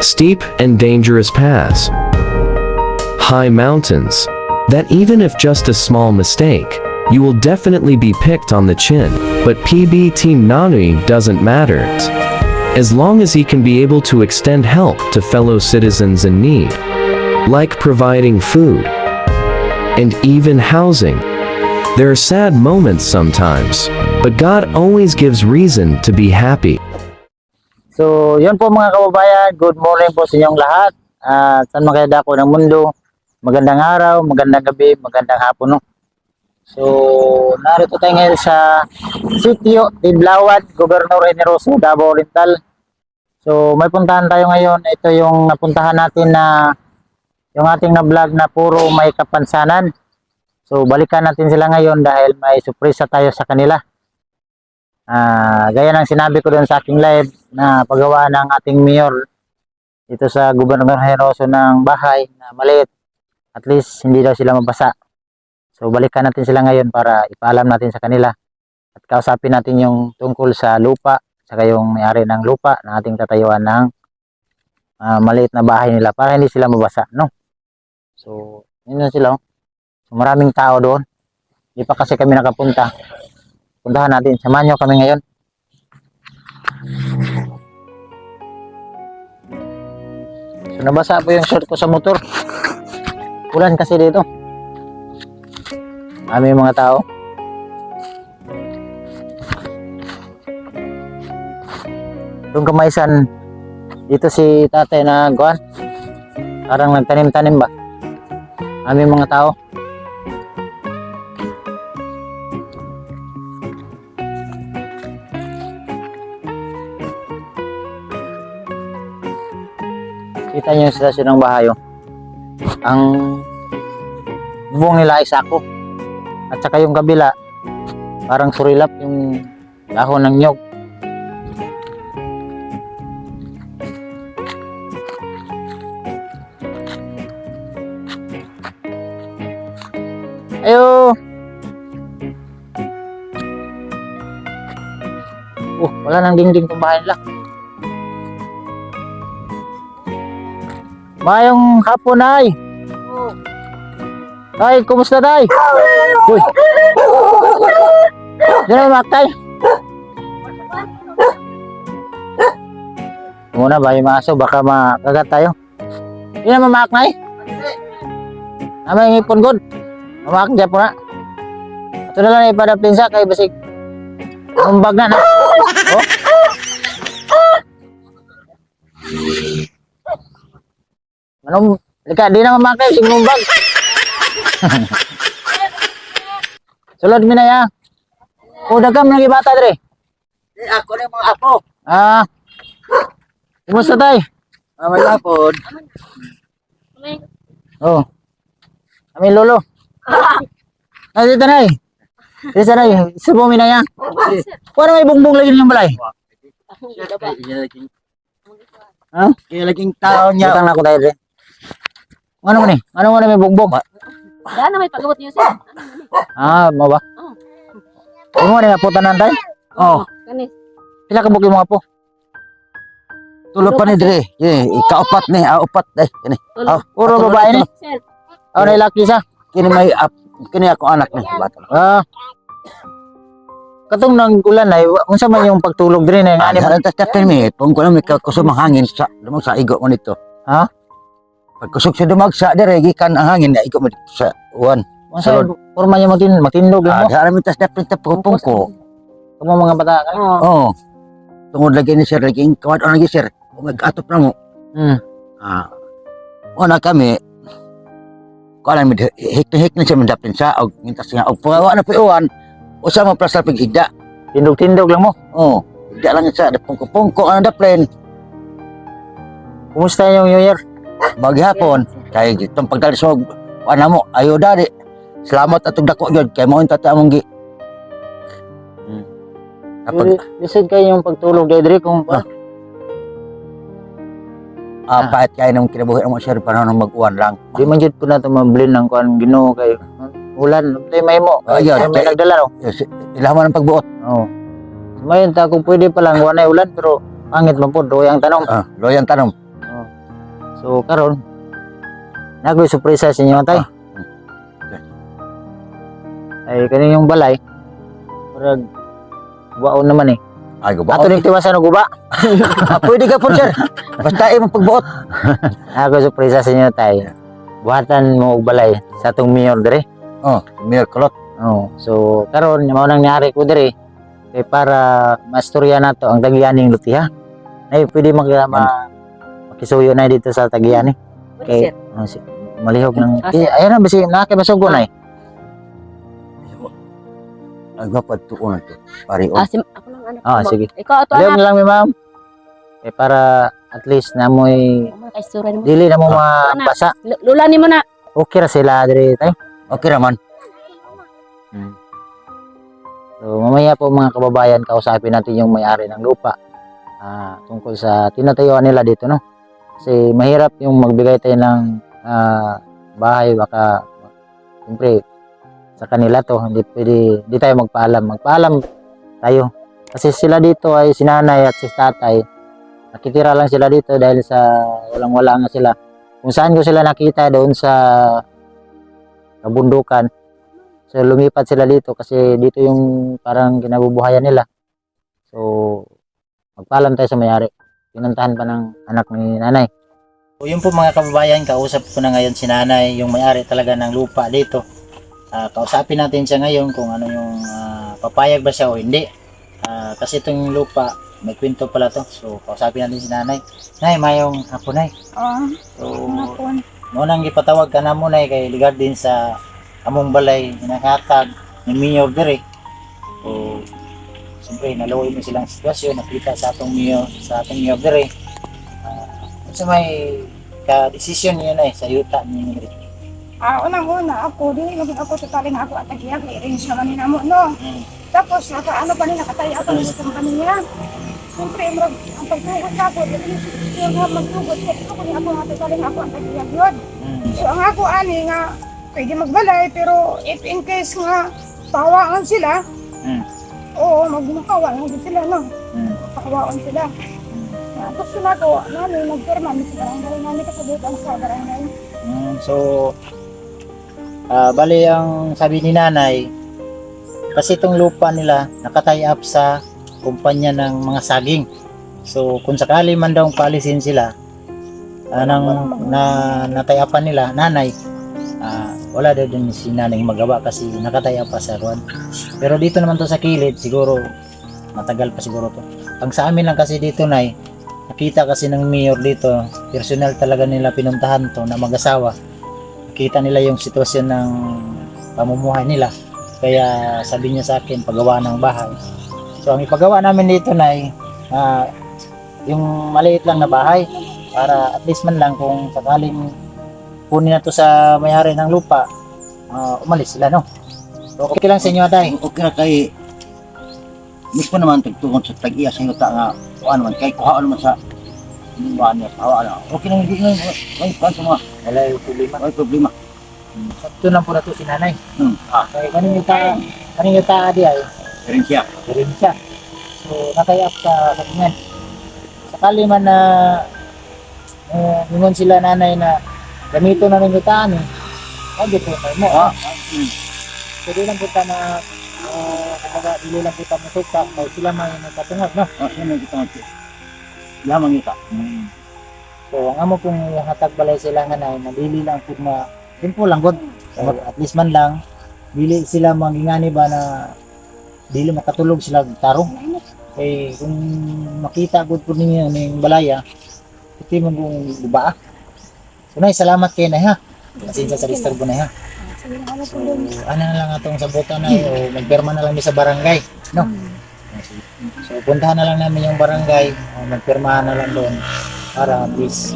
steep and dangerous paths, high mountains, that even if just a small mistake, you will definitely be picked on the chin. But PB Team Nanui doesn't matter. As long as he can be able to extend help to fellow citizens in need, like providing food and even housing. There are sad moments sometimes, but God always gives reason to be happy. So, yun po mga kababayan, good morning po sa inyong lahat. Saan man kayo dako ng mundo, magandang araw, magandang gabi, magandang hapon, no? So, narito tayo ngayon sa Sitio Tidlawat, Gobernador Generoso, Davao Oriental. So, may puntahan tayo ngayon. Ito yung napuntahan natin na yung ating na-vlog na puro may kapansanan. So, balikan natin sila ngayon dahil may surpresa tayo sa kanila. Gaya ng sinabi ko doon sa aking live na paggawa ng ating mayor dito sa Gobernador Generoso ng bahay na maliit. At least, hindi daw sila mabasa. So, balikan natin sila ngayon para ipaalam natin sa kanila. At kausapin natin yung tungkol sa lupa, saka yung may-ari ng lupa na ating tatayuan ng maliit na bahay nila para hindi sila mabasa, no? So, yun na sila. So, maraming tao doon. Hindi pa kasi kami nakapunta. Puntahan natin. Samahan nyo kami ngayon. So, nabasa po yung short ko sa motor. Ulan kasi dito. Aming mga tao. Yung kamaisan, dito si tatay na guwan. Parang nagtanim-tanim ba? Aming mga tao. Kita nyo yung sitwasyon ng bahay. Ang bubong nila ay sako. At saka yung kabila, parang surilap yung dahon ng nyog. Ayo! Wala nang dingding itong bahay nila. Mayong hapon, ay. Ay, kumusta, tay? Uy. Diyan na mak, tay. Muna ba yung aso, baka makagat tayo. Hindi na mamak, nay. Amay ngipon good. Mamak dyan po na. Ito na lang ipadapin sa kay basig. Umbag na na. Oh. Anong, lika, di na mamakay, sinumbag. Sulod mi na ya. O, dagam ng ibata, dre. Ako na yung mga apo. Kumusta tay? May apod. Oh. Kami lolo. Dito na eh. Dito na eh. Subo mi na ya. Parang may bungbong lagi niyong balay. Ha? Kaya laging tao niya. Butang na ako tayo, dre. Ano mo ni? Ano mo na may bungbong? Daan na may pagawat niyo sir. Mo ba? Ano mo na naputan tayo? Oh. Kanis. Pila ka bukid mga po? Tulog pa ni Dre. Ikaupat ni. Upat. Kini. Puro babae ni? Sir. Na ilaki sa? Kini may kini ako anak ni. Bata. Katong nang ulan ay unsa man yung pagtulog din na ani Ano tatapin mi? Kung ko may kusog hangin sa dumag sa igo mo nito. Ha? Pag kusog sa dumag sa dire gikan ang hangin na igo mo dito sa uwan. Unsa porma niya matindog mo? Dara mi tas dapat tapong ko. Kamo mga bata ka. Oh. Tungod lagi ni sir lagi kawat on lagi sir. Mag-atop na mo. Una kami kung alam mo, hik na siya mandapin sa og mintas nga og pagawa na piuan usa mo plastar pig higda. Tindog-tindog lang mo. Oh, higda lang sa pungko-pungko ang daplin. Kumusta yung New Year? Maghapon kay itong pagdalis mo ana mo ayo dari. Salamat atong dako gyud kay mao tata among gi. Kapag Lisod kayo yung pagtulog kay Dre kung pahit kay nang kinabuhi mo sir para nang mag-uwan lang. di man jud po nato mabili ng kuan Ginoo kay ulan tay may mo. Ayun, May nagdala no. Ilaman ang pagbuot. Oh. Mayon ta kung pwede pa lang wanay ulan pero pangit man pod ang tanong. Loyang tanom. So karon nagoy surpresa sa inyo tay. Ay kani yung balay. Murag waon naman eh. Ay, guba. Ato ning tiwasan og guba. Pwede ka po, sir. Basta imong pagbuot. Ako surpresa sa inyo tay. Buhatan mo og balay sa atong mayor dire. Oh, Mayor Kulot. Oh, so karon mao nang niari ko dire kay para mastorya nato ang Tagianing Lutiha. Ay pwede makisuyo na dito sa Tagiani. Pwede, Kay sir. malihog ng Ah, sir. ayun na basi nakakabasugo na eh. Ang gapad tuon to. Pari Ah, ako lang anak. Ah, ko. sige. Ikaw ato Malihog anak. na lang mi ma'am. Kay para at least namoy Amo kay istorya mo. dili na mo mapasa. Lula ni mo na. Okay ra sila dire tay. Okay raman. So mamaya po mga kababayan kausapin natin yung may-ari ng lupa tungkol sa tinatayuan nila dito no. Kasi mahirap yung magbigay tayo ng bahay baka siyempre sa kanila to hindi tayo magpaalam tayo kasi sila dito ay si nanay at si tatay nakitira lang sila dito dahil sa walang-wala nga sila kung saan ko sila nakita doon sa kabundukan. So lumipat sila dito kasi dito yung parang kinabubuhayan nila. So magpaalam tayo sa may-ari. Pinuntahan pa ng anak ni nanay. So yun po mga kababayan, kausap ko na ngayon si nanay, yung may-ari talaga ng lupa dito. Kausapin natin siya ngayon kung ano yung papayag ba siya o hindi. Kasi itong lupa, may kwento pala to. So kausapin natin si nanay. Nay, mayong hapon nay. So munang ipatawag ka na mo nay kay ligard din sa among balay hinakatag ni Mayor dire. So siyempre naluoy mo silang sitwasyon nakita sa atong Mayor dire. Sa may ka-desisyon niya na sa yuta ni dire. Unang-una ako, di lagi ako totally nga ako at nag-iyak, i-arrange naman ni namo, no? Tapos, ano pa rin, nakataya ako ng company niya. Siyempre, ang pagtugot na ako, yung magtugot, ako niya ako nga totally nga ako ang nag-iyak yun. So, ang ako, ani nga, pwede magbalay, pero if in case nga, pawaan sila, oo, magmakawalan din sila, no? Pakawaan sila. Gusto na ko, namin, nagpirma, sa barangay namin, kasabitan sa barangay. So bali ang sabi ni nanay kasi itong lupa nila nakatie up sa kumpanya ng mga saging. So kung sakali man daw paalisin sila natie upan nila nanay, wala daw din si nanay magawa kasi nakatie up pa sa ruan. Pero dito naman to sa kilid siguro matagal pa siguro to. Ang sa amin lang kasi dito nay nakita kasi ng mayor dito, personal talaga nila pinuntahan to na mag-asawa. Nakita nila yung sitwasyon ng pamumuhay nila. Kaya sabi niya sa akin, paggawa ng bahay. So ang ipagawa namin dito na yung maliit lang na bahay para at least man lang kung sakaling kunin na to sa may-ari ng lupa, umalis sila no. So okay lang sa inyo tay. Okay ra kay mismo naman tugtungon sa tag-iya sa yuta nga kuan man kay kuha naman sa kuan niya hawa na. Okay lang hindi na may kuan sa mga Wala yung problema. may problema. Sakto lang po na to si nanay. Kaya kaning yuta di ay Rin siya. rin siya. So natie up sa kanyan. Sakali man na ningon sila nanay na gamito na ng yutaan Pwede po mo. Pwede lang po na kumbaga dili lang po mo suka kaya sila may nagkatungod no. Yan ang kita natin. Lamang yuta. So ang amo pong hatag balay sila nga na dili lang po simple lang gud. So, at least man lang dili sila mangingani ba na dili makatulog sila tarong. Kay kung makita gud po ninyo ning balaya iti mo kung ba. So nay salamat kay nay ha. Pasensya sa disturbo na ha. So, ano na lang atong sabutan na o magpirma na lang mi sa barangay, no? So, puntahan na lang namin yung barangay, magpirmahan na lang doon para at least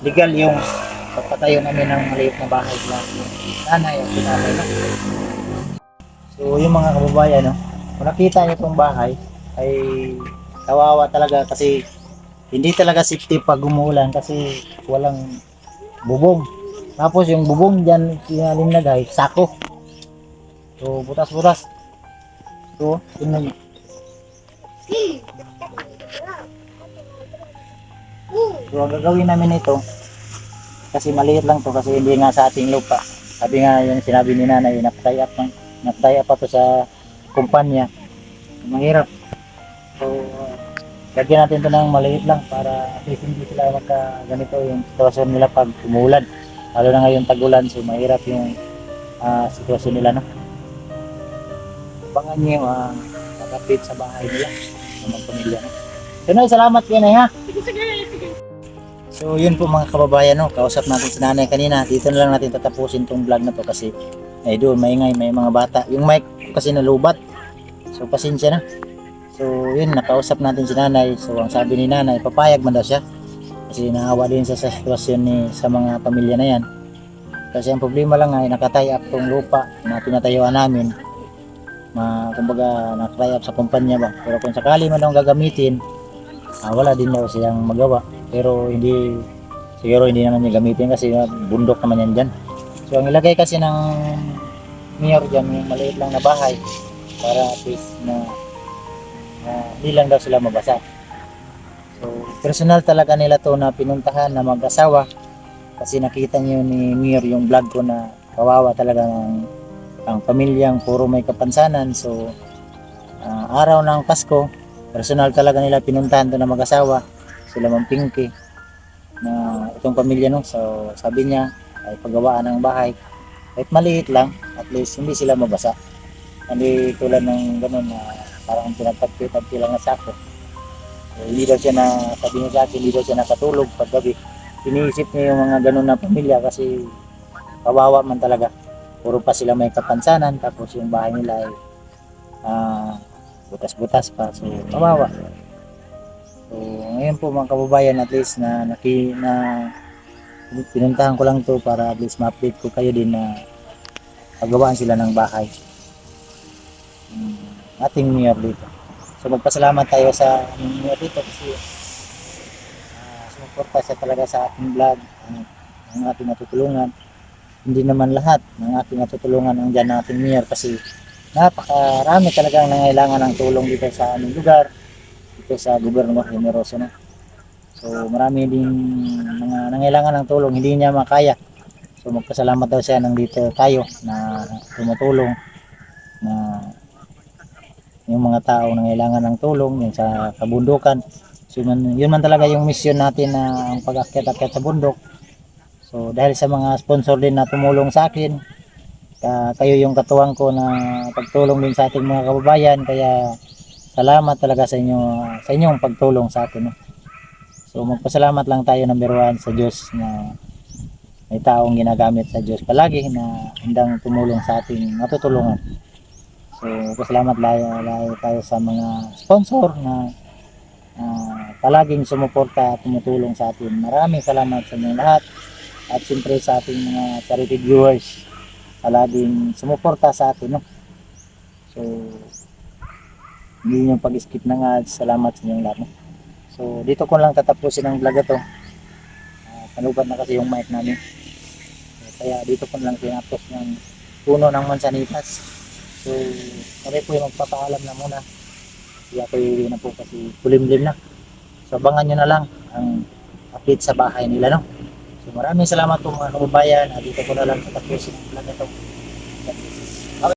legal yung pagpatayo namin ng maliit na bahay lang. Nanay at pinatay na. So, yung mga kababayan, no? Kung nakita niyo itong bahay, ay kawawa talaga kasi hindi talaga safety pag umuulan kasi walang bubong. Tapos yung bubong dyan kinalinagay, sako. So butas-butas. So, tingnan nyo. So ang gagawin namin ito, kasi maliit lang to kasi hindi nga sa ating lupa. Sabi nga yung sinabi ni nanay, napatay up pa to sa kumpanya. Mahirap. So lagyan natin to ng maliit lang para at least hindi sila magka ganito yung sitwasyon nila pag umulan. Lalo na ngayon tag-ulan, so mahirap yung sitwasyon nila, no? Abangan nyo yung mag-update sa bahay nila ng mga pamilya, no? So Nay, salamat yan ha. So yun po mga kababayan, no? Kausap natin si nanay kanina. Dito na lang natin tatapusin tong vlog na to kasi doon maingay, may mga bata. Yung mic ko kasi nalubat, so pasensya na. So yun, nakausap natin si nanay. So ang sabi ni nanay, papayag man daw siya kasi naawa din siya sa sitwasyon sa mga pamilya na yan. Kasi ang problema lang ay nakatay up tong lupa na tinatayuan namin. Kumbaga nakatay up sa kumpanya ba. Pero kung sakali man daw gagamitin, wala din daw siyang magawa. Pero siguro hindi naman niya gamitin kasi bundok naman yan dyan. So ang ilagay kasi ng mayor dyan, yung maliit lang na bahay para at least na hindi lang daw sila mabasa. So personal talaga nila to na pinuntahan na mag-asawa kasi nakita niyo ni Mayor yung vlog ko na kawawa talaga ang pamilyang puro may kapansanan. So araw ng Pasko, personal talaga nila pinuntahan to na mag-asawa, sila Ma'am Pinky na itong pamilya, no. So sabi niya ay paggawaan ng bahay kahit maliit lang, at least hindi sila mabasa. Hindi tulad ng ganun na parang pinagtagpi lang na sako. So, hindi daw siya sabi niya sa akin, hindi daw siya nakatulog pag gabi. Iniisip niya yung mga ganun na pamilya kasi kawawa man talaga. Puro pa sila may kapansanan, tapos yung bahay nila ay butas-butas pa. So kawawa. So ngayon po mga kababayan, at least na pinuntahan ko lang to para at least ma-update ko kayo din na pagawaan sila ng bahay. Ating mayor dito. So magpasalamat tayo sa mayor dito kasi sumuporta siya talaga sa ating vlog, ang ating natutulungan. Hindi naman lahat ng ating natutulungan ang dyan ng ating mayor kasi napakarami talagang nangailangan ng tulong dito sa aming lugar, dito sa Gobernador Generoso, no? So marami din mga nangailangan ng tulong, hindi niya makaya. So magpasalamat daw siya nandito tayo na tumutulong na yung mga tao nangailangan ng tulong yung sa kabundukan. So yun man talaga yung mission natin na ang pag-akyat-akyat sa bundok. So dahil sa mga sponsor din na tumulong sa akin, kayo yung katuwang ko na pagtulong din sa ating mga kababayan, kaya salamat talaga sa inyong pagtulong sa akin, no? So magpasalamat lang tayo number 1 sa Diyos na may taong ginagamit sa Diyos palagi na handang tumulong sa ating matutulungan. So pasalamat layo tayo sa mga sponsor na palaging sumuporta at tumutulong sa atin. Maraming salamat sa inyo lahat at siyempre sa ating mga charity viewers palaging sumuporta sa atin, no? So hindi yung pag-skip ng ads, salamat sa inyong lahat, no? So dito ko lang tatapusin ang vlog ito. Panubat na kasi yung mic namin. So, kaya dito ko lang tinapos ng puno ng mansanitas. So kami po yung magpapaalam na muna. Kaya ako iuwi na po kasi kulimlim na. So abangan nyo na lang ang update sa bahay nila, no? So maraming salamat po mga kababayan. Dito ko na lang tatapusin ang vlog ito.